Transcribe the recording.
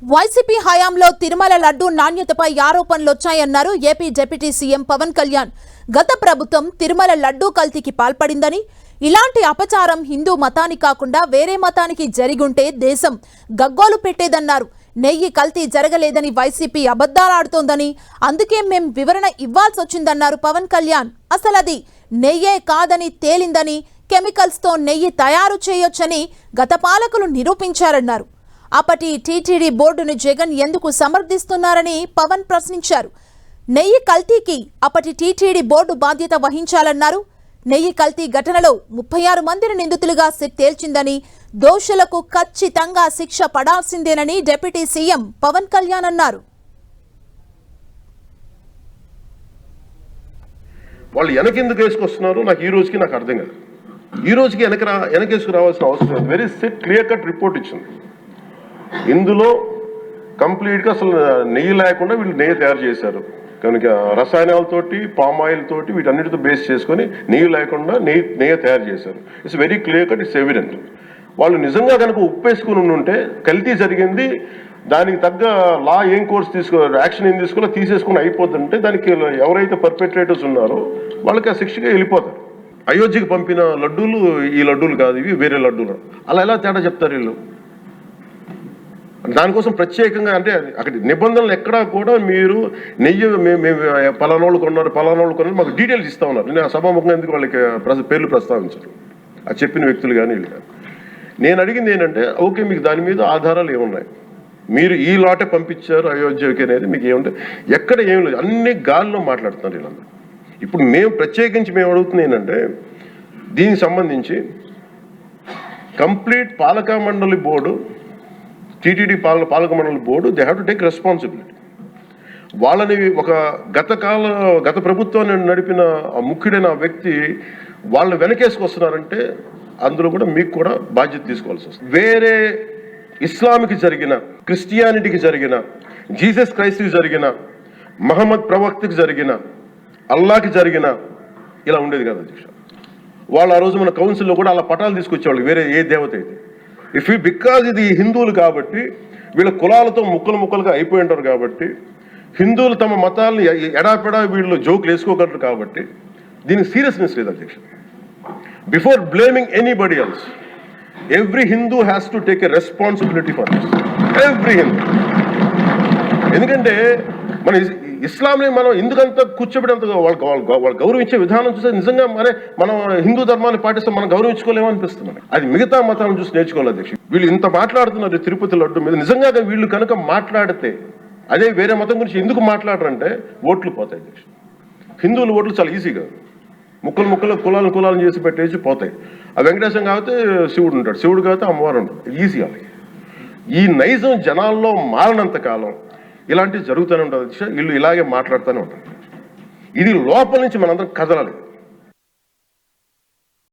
YCP హయాంలో తిరుమల లడ్డూ నాణ్యతపై ఆరోపణలొచ్చాయన్నారు AP deputy CM Pawan Kalyan. గత ప్రభుత్వం తిరుమల లడ్డూ కల్తీకి పాల్పడిందని, ఇలాంటి అపచారం హిందూ మతానికి కాకుండా వేరే మతానికి జరిగుంటే దేశం గగ్గోలు పెట్టేదన్నారు. నెయ్యి కల్తీ జరగలేదని వైసీపీ అబద్ధాలాడుతోందని, అందుకే మేం వివరణ ఇవ్వాల్సొచ్చిందన్నారు పవన్ కళ్యాణ్. అసలది నెయ్యే కాదని తేలిందని, కెమికల్స్తో నెయ్యి తయారు చేయొచ్చని గత పాలకులు నిరూపించారన్నారు. అప్పటి టీటీడీ బోర్డును జగన్ ఎందుకు సమర్థిస్తున్నారని పవన్ ప్రశ్నించారు. నెయ్యి కల్తీకి అప్పటి టీటీడీ బోర్డు బాధ్యత వహించాలన్నారు. నెయ్యి కల్తీ ఘటనలో 36 మందిని నిందితులుగా తేల్చిందని, దోషులకు ఖచ్చితంగా శిక్ష పడాల్సిందేనని డిప్యూటీ సీఎం పవన్ కళ్యాణ్ అన్నారు. వాళ్ళు వెనకెందుకు వేసుకొస్తున్నారు నాకు ఈ రోజుకి నాకు అర్థం కాదు. ఈ రోజుకి వెనకేసుకు రావాల్సిన అవసరం లేదు. వెరీ క్లియర్ కట్ రిపోర్ట్ ఇచ్చింది. ఇందులో కంప్లీట్గా అసలు నెయ్యి లేకుండా వీళ్ళు నెయ్యి తయారు చేశారు కనుక రసాయనాలతోటి పామ్ ఆయిల్ తోటి వీటన్నిటితో బేస్ చేసుకొని నెయ్యి లేకుండా నెయ్యి తయారు చేశారు. It's very clear cut, it's evident. వాళ్ళు నిజంగా కనుక ఉప్పేసుకుని ఉంటే కల్తీ జరిగింది, దానికి తగ్గ లా ఏం కోర్స్ యాక్షన్ ఏం తీసుకోవాలో తీసేసుకుని అయిపోతుంటే దానికి ఎవరైతే పర్పెట్రేటర్స్ ఉన్నారో వాళ్ళకి ఆ శిక్షగా వెళ్ళిపోతారు. అయోధ్యకి పంపిన లడ్డూలు ఈ లడ్డూలు కాదు, ఇవి వేరే లడ్డూలు. అలా ఎలా తేడా చెప్తారు వీళ్ళు? దానికోసం ప్రత్యేకంగా అంటే అక్కడ నిబంధనలు ఎక్కడా కూడా మీరు నెయ్యి మేము పలానోళ్ళు కొన్నారు మాకు డీటెయిల్స్ ఇస్తా ఉన్నారు. నేను సభాముఖంగా ఎందుకు వాళ్ళకి పేర్లు ప్రస్తావించారు ఆ చెప్పిన వ్యక్తులు కానీ వీళ్ళు కానీ. నేను అడిగింది ఏంటంటే ఓకే మీకు దాని మీద ఆధారాలు ఏమున్నాయి, మీరు ఈ లాటే పంపించారు అయోధ్యకి అనేది మీకు ఏముంటే ఎక్కడ ఏమి లేదు, అన్ని గాల్లో మాట్లాడుతున్నారు వీళ్ళందరూ. ఇప్పుడు మేము ప్రత్యేకించి మేము అడుగుతుంది ఏంటంటే దీనికి సంబంధించి కంప్లీట్ పాలక మండలి బోర్డు, టీటీడీ పాలక మండలి board, they have to take responsibility. వాళ్ళని ఒక గత ప్రభుత్వాన్ని నడిపిన ఆ ముఖ్యుడైన వ్యక్తి వాళ్ళని వెనకేసుకొస్తున్నారంటే అందులో కూడా మీకు కూడా బాధ్యత తీసుకోవాల్సి వస్తుంది. వేరే ఇస్లాంకి జరిగిన, క్రిస్టియానిటీకి జరిగిన, జీసస్ క్రైస్ట్కి జరిగిన, మహమ్మద్ ప్రవక్తకి జరిగిన, అల్లాకి జరిగిన ఇలా ఉండేది కదా అధ్యక్ష. వాళ్ళు ఆ రోజు మన కౌన్సిల్లో కూడా అలా పటాలు తీసుకొచ్చేవాళ్ళు వేరే ఏ దేవత అయితే. బికాజ్ ఇది హిందువులు కాబట్టి వీళ్ళ కులాలతో ముక్కలుగా అయిపోయి ఉంటారు కాబట్టి, హిందువులు తమ మతాలని ఎడాపెడా వీళ్ళు జోకులు వేసుకోగలరు కాబట్టి దీనికి సీరియస్నెస్ లేదు అధ్యక్ష. Before blaming anybody else, every Hindu has to take a responsibility for this. Every Hindu. ఎందుకంటే మన ఇస్లాంని మనం ఎందుకంత కూర్చోబెట్టేంత వాళ్ళు గౌరవించే విధానం చూస్తే నిజంగా మనం హిందూ ధర్మాన్ని పాటిస్తే మనం గౌరవించుకోలేమో అనిపిస్తుంది. అది మిగతా మతాలను చూసి నేర్చుకోవాలి అధ్యక్ష. వీళ్ళు ఇంత మాట్లాడుతున్నారు తిరుపతి లడ్డు మీద. నిజంగా వీళ్ళు కనుక మాట్లాడితే అదే వేరే మతం గురించి ఎందుకు మాట్లాడరంటే ఓట్లు పోతాయి అధ్యక్ష. హిందువుల ఓట్లు చాలా ఈజీగా ముక్కలు కులాలను చేసి పెట్టేసి పోతాయి. ఆ వెంకటేశ్వరం కాబట్టి శివుడు ఉంటాడు, శివుడు కాబట్టి అమ్మవారు ఉంటాడు. ఈజీ అలాగే ఈ నైజం జనాల్లో మారినంత కాలం ఇలాంటివి జరుగుతూనే ఉంటుంది అధ్యక్ష. వీళ్ళు ఇలాగే మాట్లాడుతూనే ఉంటారు. ఇది లోపల నుంచి మనందరం కదలాలి.